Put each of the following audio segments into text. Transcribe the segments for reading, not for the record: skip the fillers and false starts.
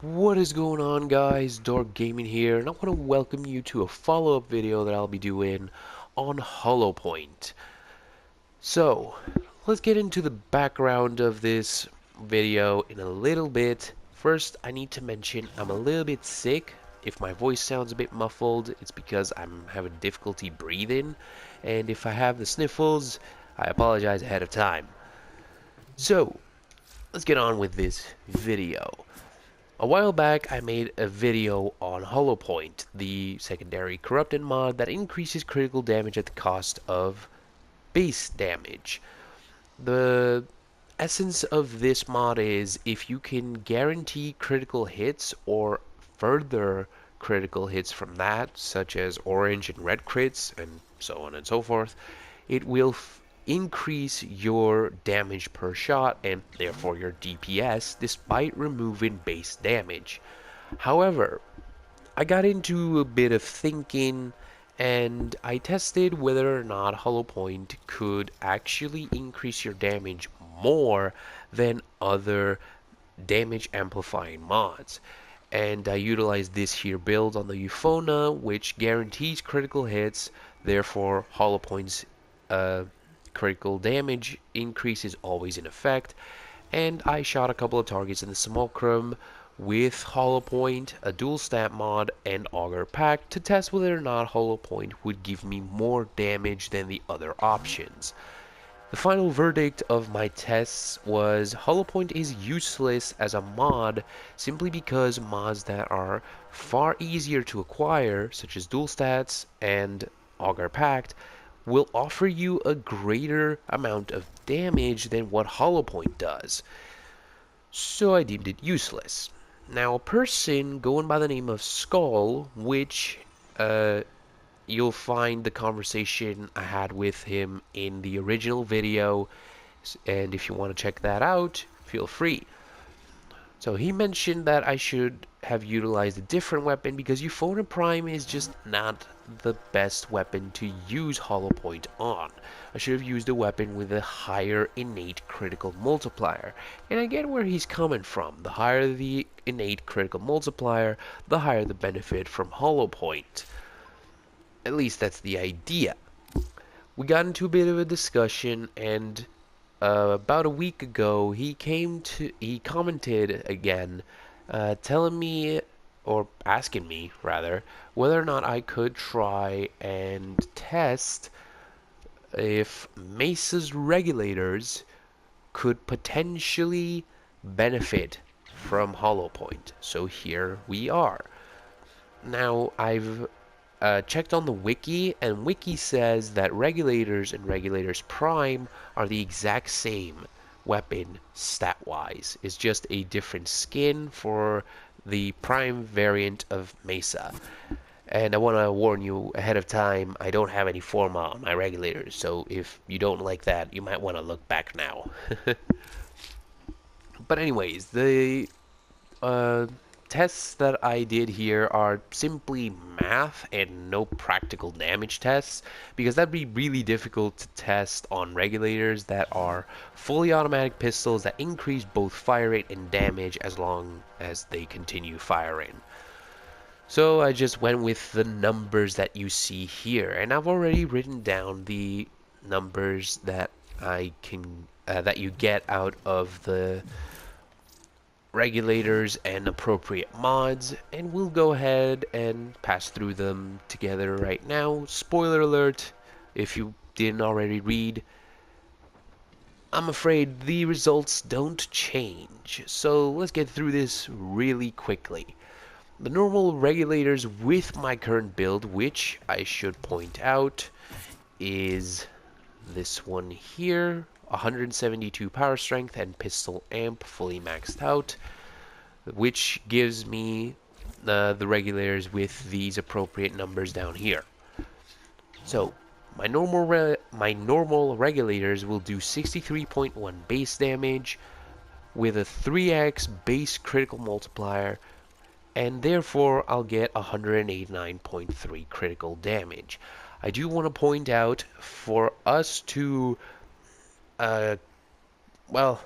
What is going on, guys? Dark Gaming here, and I want to welcome you to a follow-up video that I'll be doing on Hollow Point. So, let's get into the background of this video in a little bit. First, I need to mention I'm a little bit sick. If my voice sounds a bit muffled, it's because I'm having difficulty breathing, and if I have the sniffles, I apologize ahead of time. So, let's get on with this video. A while back, I made a video on Hollow Point, the secondary corrupted mod that increases critical damage at the cost of base damage. The essence of this mod is if you can guarantee critical hits or further critical hits from that, such as orange and red crits, and so on and so forth, it will increase your damage per shot and therefore your DPS despite removing base damage. However, I got into a bit of thinking and I tested whether or not Hollow Point could actually increase your damage more than other damage amplifying mods. And I utilized this here build on the Euphona, which guarantees critical hits, therefore Hollow Point's critical damage increase is always in effect. And I shot a couple of targets in the Simulacrum with Hollow Point, a dual stat mod, and Augur Pack to test whether or not Hollow Point would give me more damage than the other options. The final verdict of my tests was Hollow Point is useless as a mod simply because mods that are far easier to acquire, such as dual stats and Augur Pact, will offer you a greater amount of damage than what Hollow Point does. So I deemed it useless. Now, a person going by the name of Skull, which you'll find the conversation I had with him in the original video, and if you want to check that out, feel free. So he mentioned that I should have utilized a different weapon because Euphona Prime is just not the best weapon to use Hollow Point on. I should have used a weapon with a higher innate critical multiplier. And I get where he's coming from. The higher the innate critical multiplier, the higher the benefit from Hollow Point. At least that's the idea. We got into a bit of a discussion, and about a week ago, he commented again, telling me, or asking me rather, whether or not I could try and test if Mesa's regulators could potentially benefit from Hollow Point. So here we are. Now, I've checked on the wiki, and wiki says that Regulators and Regulators Prime are the exact same weapon stat-wise. It's just a different skin for the Prime variant of Mesa. And I want to warn you ahead of time, I don't have any forma on my Regulators, so if you don't like that, you might want to look back now. But anyways, the tests that I did here are simply math and no practical damage tests, because that'd be really difficult to test on regulators that are fully automatic pistols that increase both fire rate and damage as long as they continue firing. So I just went with the numbers that you see here, and I've already written down the numbers that that you get out of the regulators and appropriate mods, and we'll go ahead and pass through them together right now. Spoiler alert, if you didn't already read, I'm afraid the results don't change, so let's get through this really quickly. The normal regulators with my current build, which I should point out, is this one here, 172 power strength and pistol amp fully maxed out, which gives me the regulators with these appropriate numbers down here. So my normal regulators will do 63.1 base damage with a 3x base critical multiplier, and therefore I'll get 189.3 critical damage. I do want to point out, for us to well,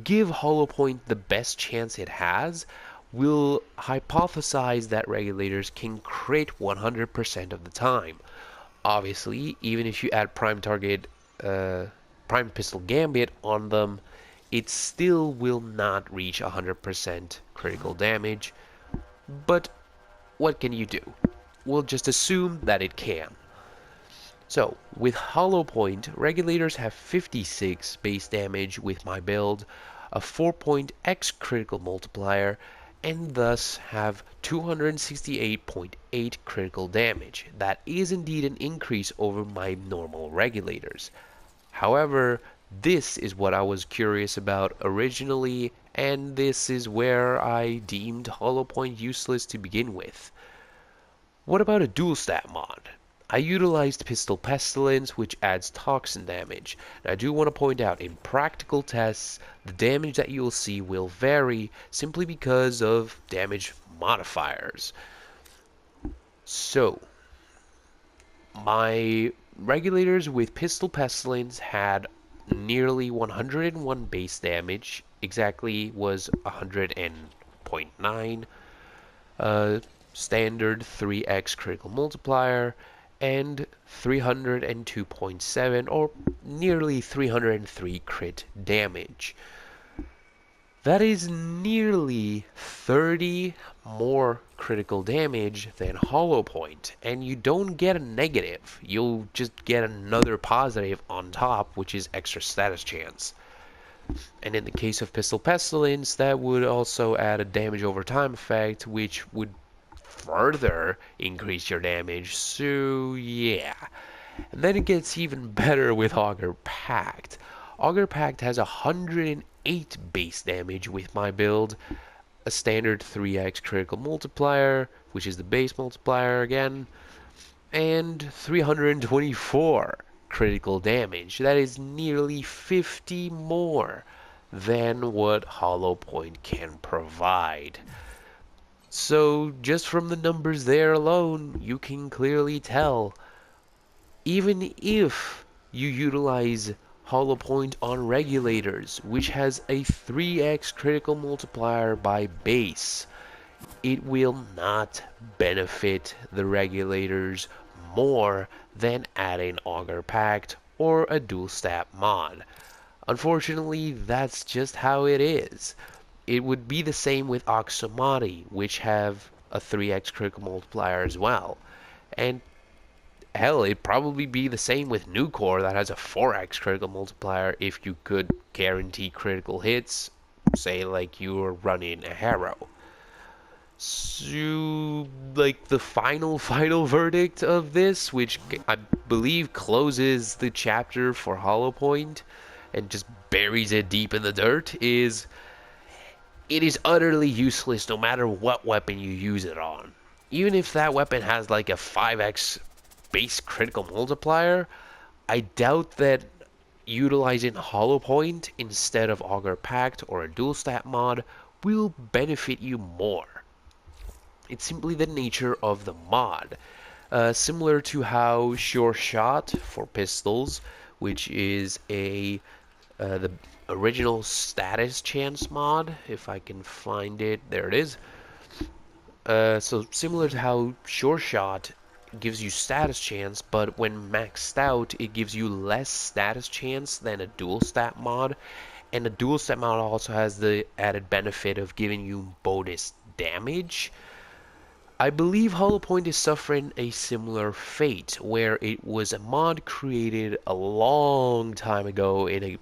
give Hollow Point the best chance it has, will hypothesize that regulators can crit 100% of the time. Obviously, even if you add prime pistol gambit on them, it still will not reach 100% critical damage. But what can you do? We'll just assume that it can. So, with Hollow Point, regulators have 56 base damage with my build, a 4-point X critical multiplier, and thus have 268.8 critical damage. That is indeed an increase over my normal regulators. However, this is what I was curious about originally, and this is where I deemed Hollow Point useless to begin with. What about a dual stat mod? I utilized Pistol Pestilence, which adds toxin damage. And I do want to point out, in practical tests, the damage that you'll see will vary simply because of damage modifiers. So, my regulators with Pistol Pestilence had nearly 101 base damage, exactly was 100.9. Standard 3x critical multiplier, and 302.7 or nearly 303 crit damage. That is nearly 30 more critical damage than Hollow Point, and you don't get a negative, you'll just get another positive on top, which is extra status chance. And in the case of Pistol Pestilence, that would also add a damage over time effect, which would further increase your damage, so yeah. And then it gets even better with Augur Pact. Augur Pact has 108 base damage with my build, a standard 3x critical multiplier, which is the base multiplier again, and 324 critical damage. That is nearly 50 more than what Hollow Point can provide. So, just from the numbers there alone, you can clearly tell, even if you utilize Hollow Point on regulators, which has a 3x critical multiplier by base, it will not benefit the regulators more than adding Augur Pact or a dual stat mod. Unfortunately, that's just how it is. It would be the same with Oxomati, which have a 3x critical multiplier as well. And hell, it'd probably be the same with Nucor that has a 4x critical multiplier if you could guarantee critical hits, say like you were running a Harrow. So, like the final verdict of this, which I believe closes the chapter for Hollow Point and just buries it deep in the dirt, is it is utterly useless no matter what weapon you use it on. Even if that weapon has like a 5x base critical multiplier, I doubt that utilizing Hollow Point instead of Augur Pact or a dual stat mod will benefit you more. It's simply the nature of the mod. Similar to how Sure Shot for pistols, which is the original status chance mod, if I can find it, there it is. So similar to how Sure Shot gives you status chance, but when maxed out, it gives you less status chance than a dual stat mod, and a dual stat mod also has the added benefit of giving you bonus damage. I believe Hollow Point is suffering a similar fate, where it was a mod created a long time ago in a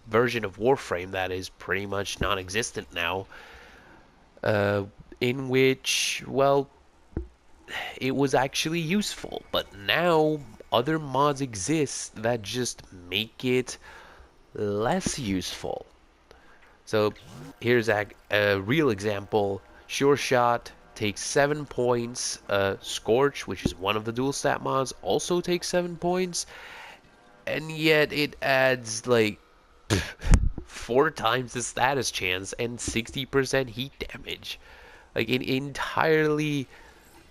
version of Warframe that is pretty much non-existent now, in which, well, it was actually useful, but now other mods exist that just make it less useful. So here's a real example. Sure Shot takes 7 points. Scorch, which is one of the dual stat mods, also takes 7 points, and yet it adds like 4 times the status chance and 60% heat damage. Like, it entirely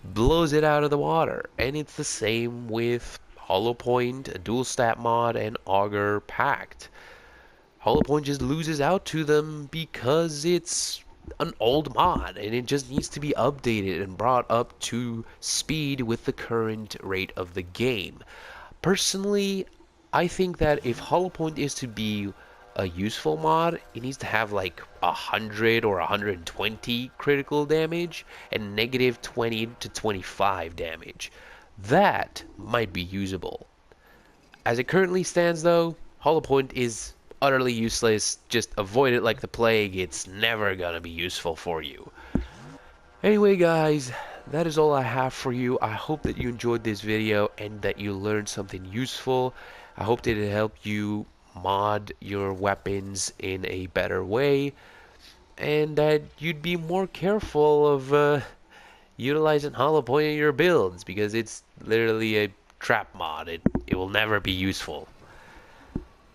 blows it out of the water. And it's the same with Hollow Point, a dual stat mod, and Augur Pact. Hollow Point just loses out to them because it's an old mod and it just needs to be updated and brought up to speed with the current rate of the game. Personally, I think that if Hollow Point is to be a useful mod, it needs to have like 100 or 120 critical damage and negative 20 to 25 damage. That might be usable. As it currently stands, though, Hollow Point is utterly useless. Just avoid it like the plague. It's never gonna be useful for you. Anyway, guys, that is all I have for you. I hope that you enjoyed this video and that you learned something useful. I hope that it helped you mod your weapons in a better way and that you'd be more careful of utilizing Hollow Point in your builds because it's literally a trap mod. It will never be useful.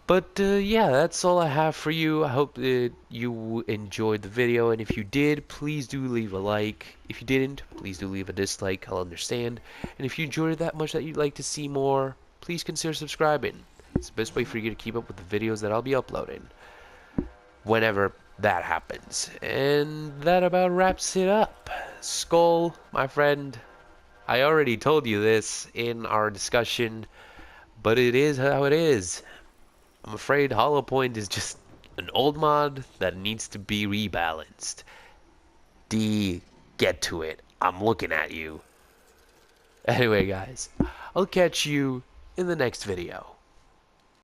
But yeah, that's all I have for you. I hope that you enjoyed the video, and if you did, please do leave a like. If you didn't, please do leave a dislike. I'll understand. And if you enjoyed it that much that you'd like to see more, please consider subscribing. It's the best way for you to keep up with the videos that I'll be uploading whenever that happens. And that about wraps it up. Skull, my friend, I already told you this in our discussion, but it is how it is. I'm afraid Hollow Point is just an old mod that needs to be rebalanced. D, get to it. I'm looking at you. Anyway, guys, I'll catch you in the next video.